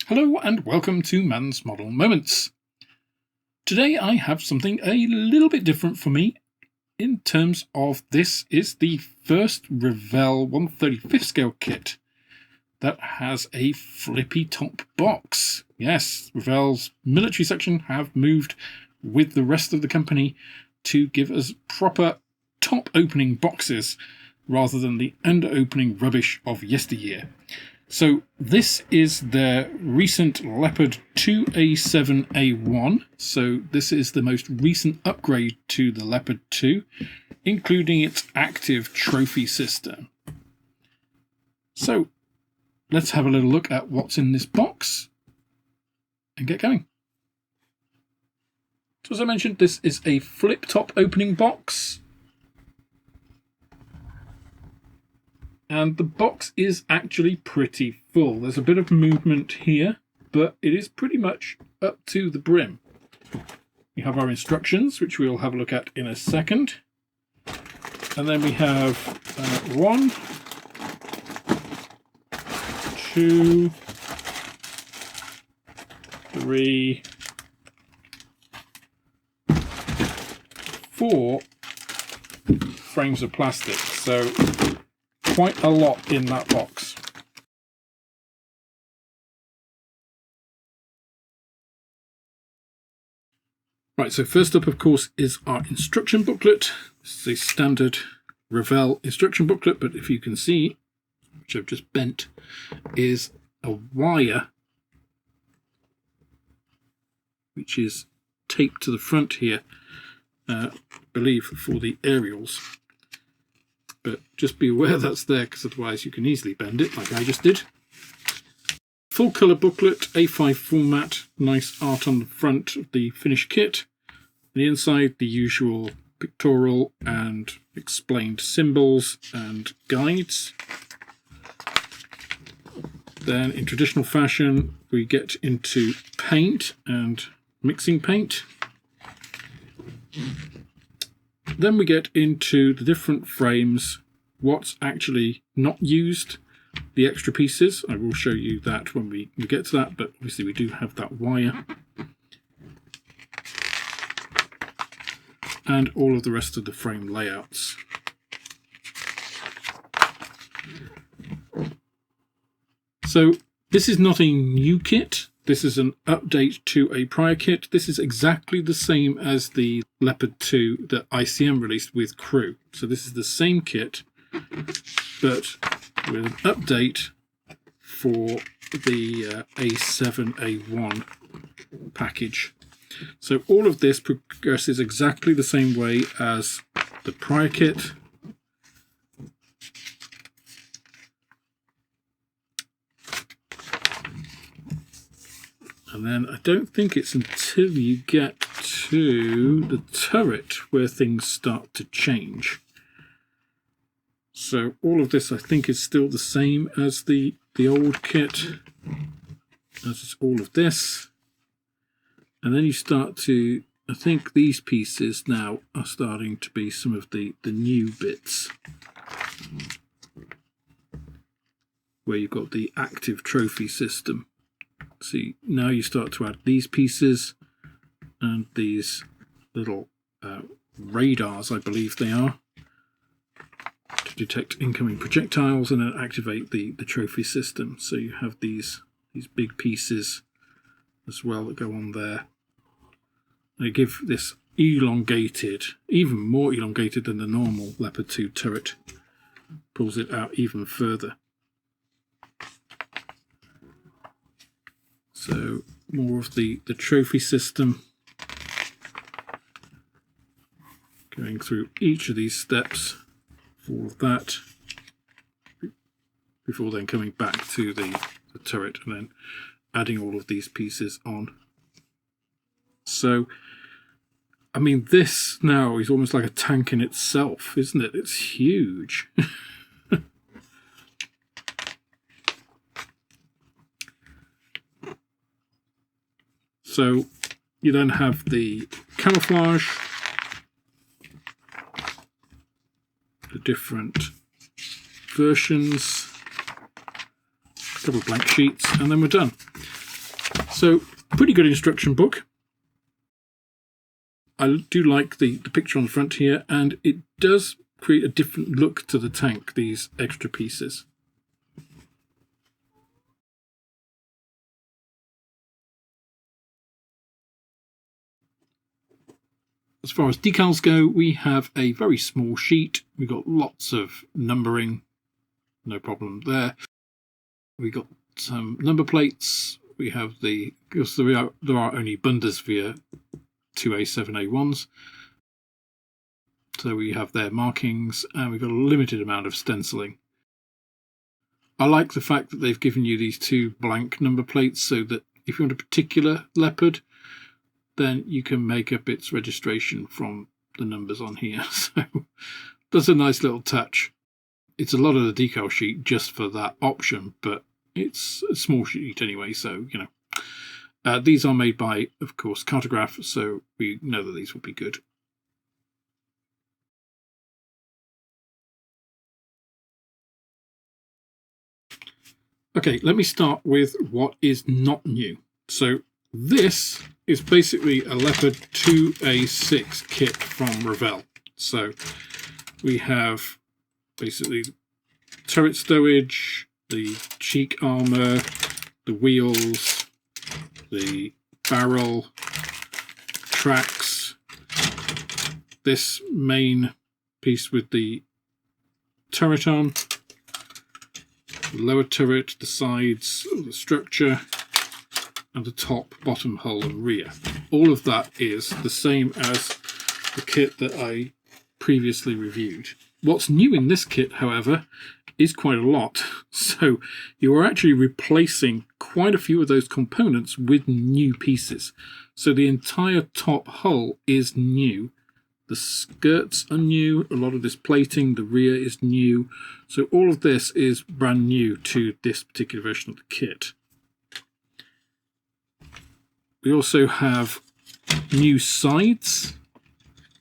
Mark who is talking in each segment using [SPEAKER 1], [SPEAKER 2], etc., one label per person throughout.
[SPEAKER 1] Hello and welcome to Mann's Model Moments. Today I have something a little bit different for me in terms of this is the first Revell 1/35th scale kit that has a flippy top box. Yes, Revell's military section have moved with the rest of the company to give us proper top opening boxes rather than the under opening rubbish of yesteryear. So this is their recent Leopard 2 A7A1. So this is the most recent upgrade to the Leopard 2, including its active trophy system. So let's have a little look at what's in this box and get going. So as I mentioned, this is a flip top opening box. And the box is actually pretty full. There's a bit of movement here, but it is pretty much up to the brim. We have our instructions, which we'll have a look at in a second. And then we have 1, 2, 3, 4 frames of plastic. So quite a lot in that box. Right, so first up, of course, is our instruction booklet. This is a standard Revell instruction booklet, but if you can see, which I've just bent, is a wire which is taped to the front here, I believe for the aerials. But just be aware that's there, because otherwise you can easily bend it, like I just did. Full colour booklet, A5 format, nice art on the front of the finished kit. On the inside, the usual pictorial and explained symbols and guides. Then, in traditional fashion, we get into paint and mixing paint. Then we get into the different frames, what's actually not used, the extra pieces. I will show you that when we get to that, but obviously we do have that wire. And all of the rest of the frame layouts. So this is not a new kit. This is an update to a prior kit. This is exactly the same as the Leopard 2 that ICM released with Crew. So this is the same kit, but with an update for the A7A1 package. So all of this progresses exactly the same way as the prior kit. And then I don't think it's until you get to the turret where things start to change. So all of this I think is still the same as the old kit, as is all of this. And then you start to, I think these pieces now are starting to be some of the new bits, where you've got the active trophy system. See, now you start to add these pieces and these little radars, I believe they are, to detect incoming projectiles and then activate the trophy system. So you have these big pieces as well that go on there. They give this elongated, even more elongated than the normal Leopard 2 turret. Pulls it out even further. So more of the trophy system, going through each of these steps, all of that, before then coming back to the turret and then adding all of these pieces on. So, I mean, this now is almost like a tank in itself, isn't it? It's huge. So you then have the camouflage, the different versions, a couple of blank sheets, and then we're done. So, pretty good instruction book. I do like the picture on the front here, and it does create a different look to the tank, these extra pieces. As far as decals go, we have a very small sheet. We've got lots of numbering, no problem there. We've got some number plates. We have because there are only Bundeswehr 2 A7A1s. So we have their markings, and we've got a limited amount of stenciling. I like the fact that they've given you these 2 blank number plates so that if you want a particular Leopard, then you can make up its registration from the numbers on here. So that's a nice little touch. It's a lot of the decal sheet just for that option, but it's a small sheet anyway, so, you know. These are made by, of course, Cartograph, so we know that these will be good. Okay, let me start with what is not new. So this is basically a Leopard 2A6 kit from Revell. So we have basically turret stowage, the cheek armour, the wheels, the barrel, tracks, this main piece with the turret on, the lower turret, the sides, the structure, and the top, bottom hull and rear. All of that is the same as the kit that I previously reviewed. What's new in this kit, however, is quite a lot. So you are actually replacing quite a few of those components with new pieces. So the entire top hull is new. The skirts are new, a lot of this plating, the rear is new. So all of this is brand new to this particular version of the kit. We also have new sides,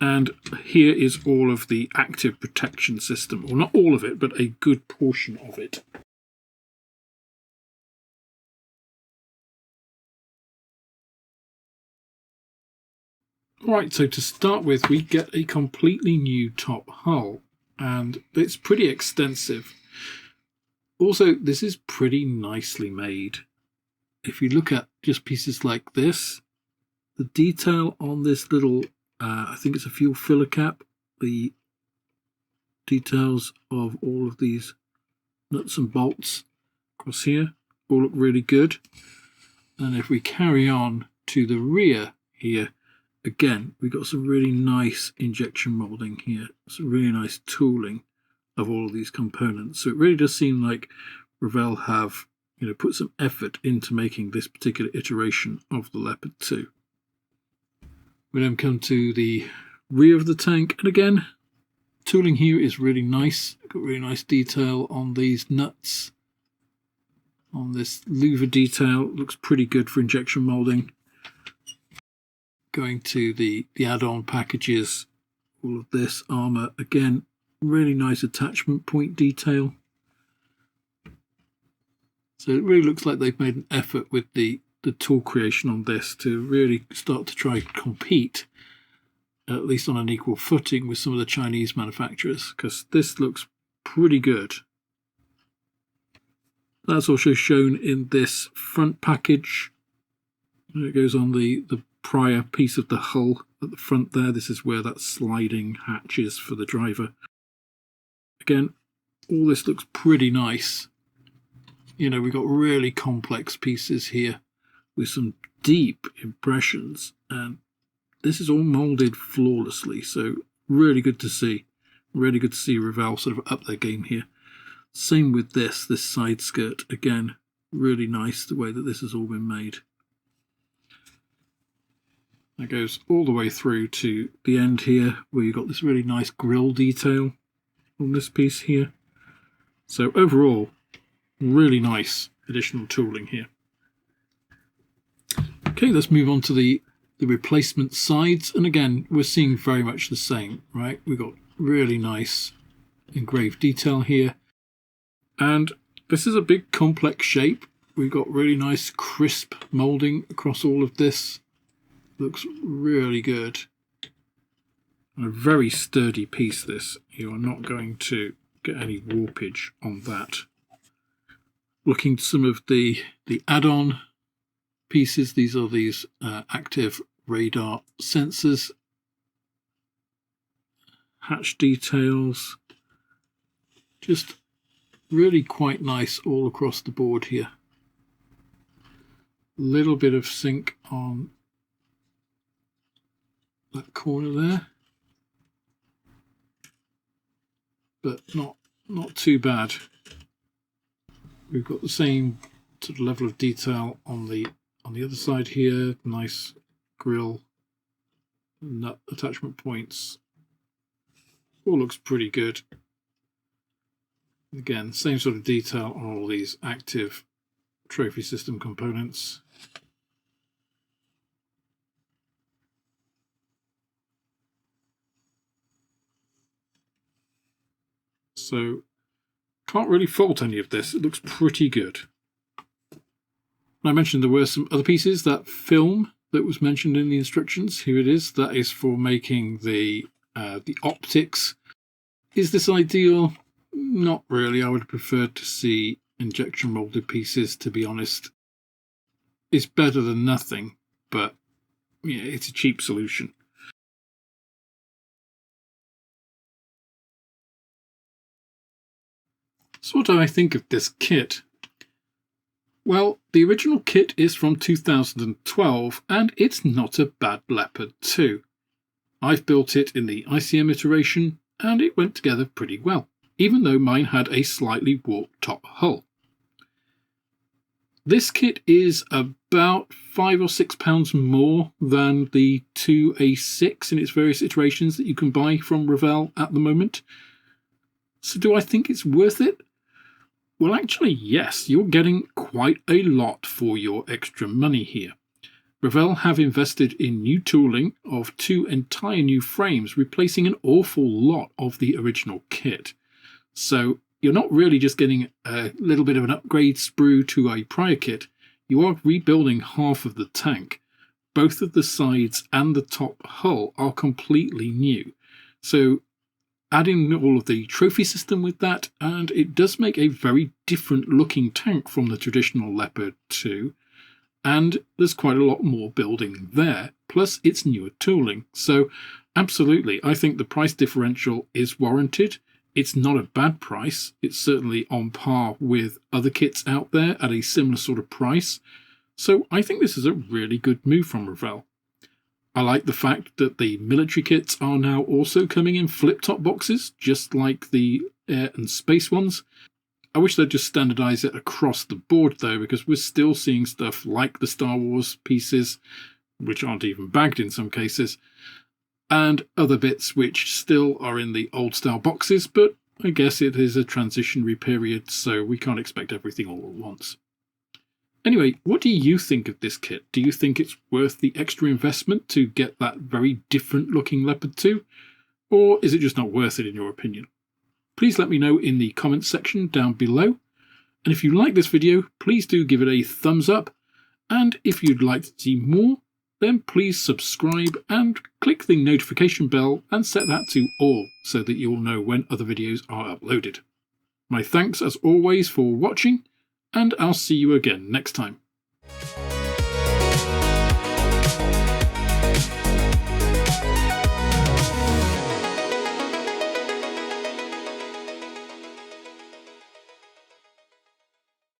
[SPEAKER 1] and here is all of the active protection system. Well, not all of it, but a good portion of it. Right, so to start with, we get a completely new top hull, and it's pretty extensive. Also, this is pretty nicely made. If you look at just pieces like this, the detail on this little, I think it's a fuel filler cap, the details of all of these nuts and bolts across here all look really good. And if we carry on to the rear here, again, we've got some really nice injection molding here, some really nice tooling of all of these components. So it really does seem like Revell have, put some effort into making this particular iteration of the Leopard 2. We then come to the rear of the tank, and again, tooling here is really nice. Got really nice detail on these nuts. On this louver detail, looks pretty good for injection molding. Going to the add-on packages, all of this armour, again, really nice attachment point detail. So it really looks like they've made an effort with the tool creation on this to really start to try and compete, at least on an equal footing, with some of the Chinese manufacturers, because this looks pretty good. That's also shown in this front package. It goes on the prior piece of the hull at the front there. This is where that sliding hatch is for the driver. Again, all this looks pretty nice. We've got really complex pieces here with some deep impressions, and this is all molded flawlessly, so really good to see. Really good to see Revell sort of up their game here. Same with this side skirt, again, really nice the way that this has all been made. That goes all the way through to the end here, where you've got this really nice grille detail on this piece here. So overall, really nice additional tooling here. Okay, let's move on to the replacement sides, and again, we're seeing very much the same, right? We've got really nice engraved detail here, and this is a big complex shape, we've got really nice crisp moulding across all of this. Looks really good. And a very sturdy piece this. You are not going to get any warpage on that. Looking at some of the add-on pieces, these are these active radar sensors. Hatch details. Just really quite nice all across the board here. Little bit of sink on that corner there, but not too bad. We've got the same sort of level of detail on the other side here. Nice grill, nut attachment points. All looks pretty good. Again, same sort of detail on all these active trophy system components. So can't really fault any of this. It looks pretty good. I mentioned there were some other pieces. That film that was mentioned in the instructions, here it is. That is for making the optics. Is this ideal? Not really. I would prefer to see injection molded pieces, to be honest. It's better than nothing, but yeah, it's a cheap solution. So what do I think of this kit? Well, the original kit is from 2012 and it's not a bad Leopard 2. I've built it in the ICM iteration and it went together pretty well, even though mine had a slightly warped top hull. This kit is about £5 or £6 more than the 2A6 in its various iterations that you can buy from Revell at the moment. So do I think it's worth it? Well, actually, yes, you're getting quite a lot for your extra money here. Revell have invested in new tooling of 2 entire new frames, replacing an awful lot of the original kit. So you're not really just getting a little bit of an upgrade sprue to a prior kit, you are rebuilding half of the tank. Both of the sides and the top hull are completely new. So adding all of the trophy system with that, and it does make a very different looking tank from the traditional Leopard 2, and there's quite a lot more building there, plus it's newer tooling. So absolutely, I think the price differential is warranted. It's not a bad price. It's certainly on par with other kits out there at a similar sort of price. So I think this is a really good move from Revell. I like the fact that the military kits are now also coming in flip-top boxes, just like the air and space ones. I wish they'd just standardise it across the board though, because we're still seeing stuff like the Star Wars pieces, which aren't even bagged in some cases, and other bits which still are in the old style boxes, but I guess it is a transitionary period, so we can't expect everything all at once. Anyway, what do you think of this kit? Do you think it's worth the extra investment to get that very different looking Leopard 2? Or is it just not worth it in your opinion? Please let me know in the comments section down below. And if you like this video, please do give it a thumbs up. And if you'd like to see more, then please subscribe and click the notification bell and set that to all so that you'll know when other videos are uploaded. My thanks as always for watching, and I'll see you again next time.